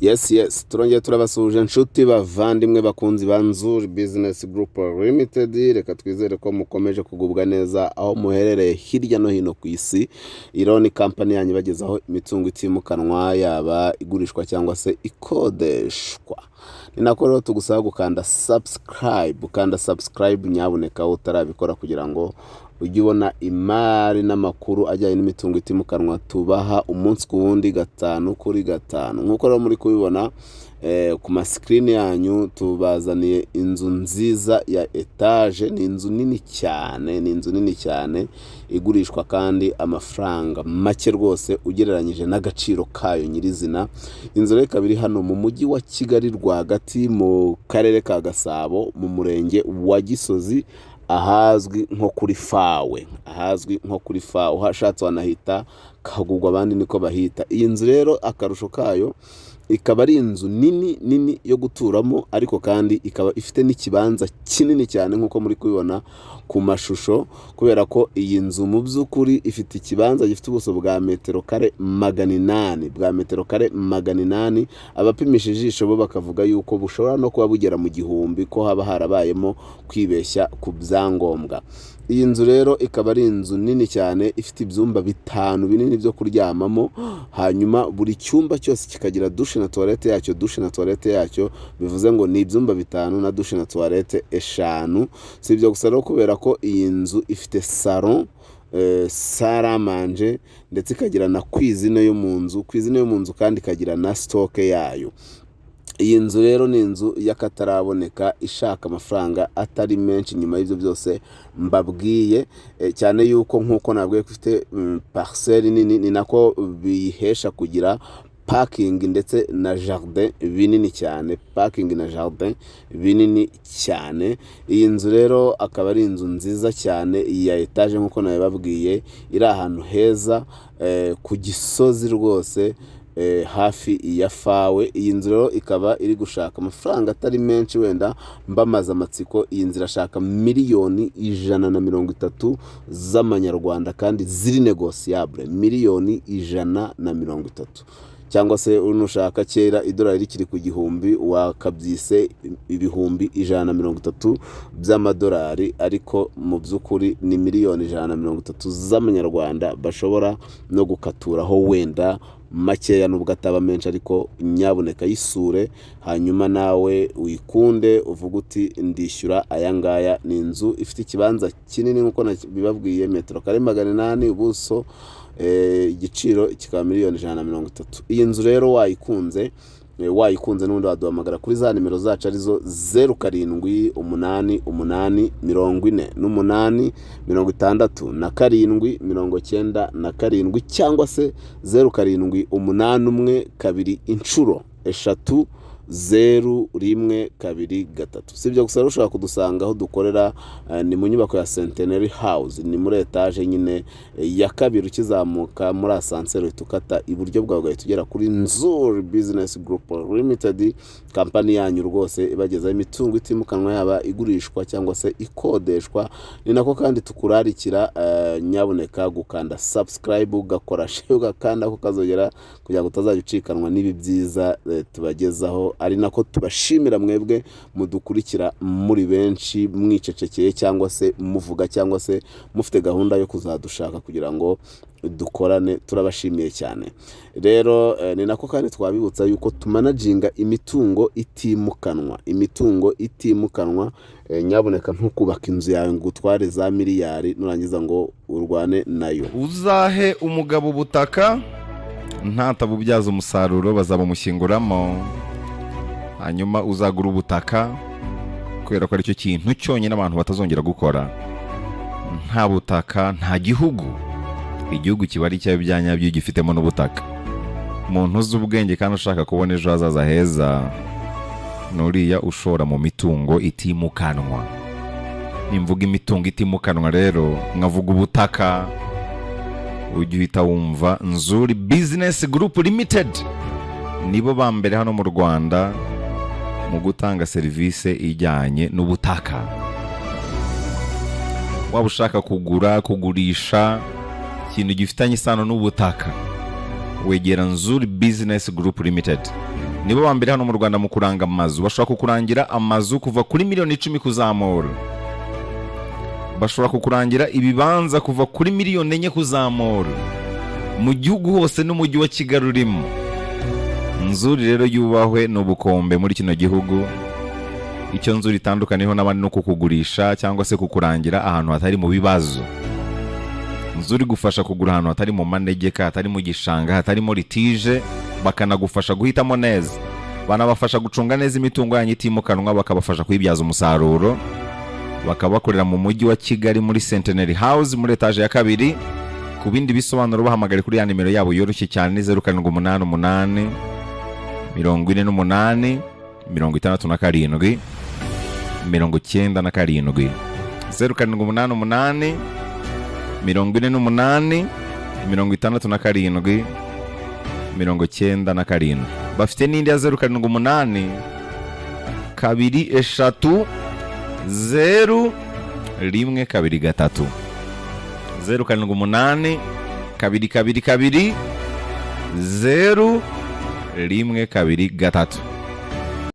Yes, turongeye turabasuhuje inshuti bavandimwe bakunzi ba Nzuri Business Group Limited. Reka twizere ko mukomeje kugubwa neza aho muherereye hirya no hino ku isi. Iro ni company yanyu bagezaho imitungo itimukanwa, yaba igurishwa cyangwa se ikodeshwa. Ni nako rero tugusaba gukanda subscribe nyabuneka utarabikora kugira ngo ujye ubona imari n'amakuru ajyanye n'imitungo itimukanwa tubaha umunsi ku wundi gatanu kuri gatanu. Nkuko rero muri kubibona ku screen yanyu tubazaniye inzu nziza ya etage. Ni inzu nini cyane, igurishwa kandi amafaranga make rwose ugereranyije n'agaciro kayo nyirizina. Inzu rero ikaba iri hano mu mujyi wa Kigali rwagati mu karere ka Gasabo mu murenge wa Gisozi, ahazwi nko kuri fawe, uhashatse wanahita Kagugwa, abandi niko bahita. Iyi nzu rero akarusho kayo ikaba ari inzu nini yo guturamo, ariko kandi ikaba ifite n'ikibanza kinini cyane nkuko muri kubibona ku mashusho, kubera ko iyi nzu mu by'ukuri ifite ikibanza gifite ubuso bwa metero kare 800. Abapimisha ijisho bo bakavuga yuko bushobora no kuba bugera mu 1000, ko haba harabayemo kwibeshya ku byangombwa. Iyi nzu rero ikaba ari inzu nini cyane, ifite ibyumba 5 binini byo kuryamamo, hanyuma buri cyumba cyose kikagira douche na toilette yacyo, bivuze ngo ni ibyumba 5 na douche na toilette 5. Si ibyo gusa rero, kubera ko iyi nzu ifite salon, salle à manger, ndetse ikagira na cuisine yo mu nzu kandi ikagira na stock yayo. Iyi nzu rero ni inzu y'akataraboneka, ishaka amafaranga atari menshi nyuma y'ibyo byose mbabwiye, cyane yuko nkuko nabwiye ko ifite parcelle nini, ni nako bihesha kugira parking ndetse na jardin binini cyane. Iyi nzu rero akaba ari inzu nziza cyane ya etage nkuko nabibabwiye, iri ahantu heza ku Gisozi rwose, hafi ya fawe. Iyi nzu rero ikaba iri gushaka amafaranga atari menshi, wenda mbamaze amatsiko. Iyi nzu irashaka miliyoni 130 z'amanyarwanda, kandi ziri negociable, miliyoni 130. Cyangwa se unushaka kera idolari rikiri ku 1000 wakabyise ibihumbi 130 by'amadolari, ariko mu by'ukuri ni miliyoni 130 z'amanyarwanda bashobora no gukaturaho wenda makeya, nubwo ataba menshi, ariko nyabuneka yisure, hanyuma nawe wikunde uvuga uti ndishyura aya ngaya. Ni inzu ifite ikibanza kinini nkuko bibabwiye, metero kare 800, ubuso igiciro kikaba miliyoni 130. Iyi nzu rero wayikunze n'ubundi waduhamagara kuri za nimero zacu arizo 0788486797 cyangwa se 0712 Si ibyo gusa, ushobora kudusanga aho dukorera, ni mu nyubako ya Centenary House, ni muri etage nyine ya kabiri ukizamuka muri ascenseur, tukata iburyo bwawe ugahita ugera kuri Nzuri Business Group Limited, company yanyu rwose ibagezaho imitungo itimukanwa, yaba igurishwa cyangwa se ikodeshwa. Ni nako kandi tukurarikira nyabuneka gukanda subscribe, ugakora share, ugakanda ko kazogera kugira ngo utazajya ucikanwa n'ibi byiza tubagezaho. Ari nako tubashimira mwebwe mudukurikira muri benshi, mwicecekeye cyangwa se muvuga cyangwa se mufite gahunda yo kuzadushaka kugira ngo dukorane. Turabashimiye cyane rero. Ni nako kandi twabibutsa yuko tumanaginga imitungo itimukanwa. Nyabuneka ntukubaka inzu yawe ngo utware za miliyari nurangiza ngo urwane nayo. Uzahe umugabo ubutaka ntatabubyaza umusaruro, bazabamushyinguramo. Hanyuma uzagura ubutaka, kubera ko aricyo kintu cyonyine abantu batazongera gukora. Nta butaka nta gihugu. Igihugu kiba ari cyawe byanyabyo gifitemo n'ubutaka. Umuntu uzi ubwenge kandi ushaka kubona ejo hazaza heza, nuriya ushora mu mitungo itimukanwa. Nimvuga imitungo itimukanwa rero, nkavuga ubutaka, ujye uhita wumva Nzuri Business Group Limited. Nibo bambere hano mu Rwanda mu gutanga serivisi ijyanye n'ubutaka. Waba ushaka kugura, kugurisha ikintu gifitanye isano n'ubutaka, wegera Nzuri Business Group Limited. nibo ba mbere hano mu Rwanda mu kuranga amazu. Bashobora kukurangira amazu kuva kuri miliyoni 10 kuzamura. Bashobora kukurangira ibibanza kuva kuri miliyoni 4 kuzamura, mu gihugu hose n'umujyi wa Kigali urimo. Nzuri rero yubahwe n'ubukombe muri kino gihugu. Icyo Nzuri itandukaniyeho n'abandi no kukugurisha cyangwa se kukurangira ahantu hatari mu bibazo. Nzuri gufasha kugura ahantu hatari mu manegeka, hatari mu gishanga, hatari mu litige, bakanagufasha guhitamo neza. Banabafasha gucunga neza imitungo yanyu itimukanwa, bakabafasha kuyibyaza umusaruro. Bakabakorera mu mujyi wa Kigali muri Centenary House muri etage ya 2. Ku bindi bisobanuro bahamagare kuri ya nimero yabo yoroshye cyane 0788 48 67 97 0788 48 67 97. Bafite n'indi ya 0788 23 0 1 2 3 0788 2 2 2 0 1 2 3.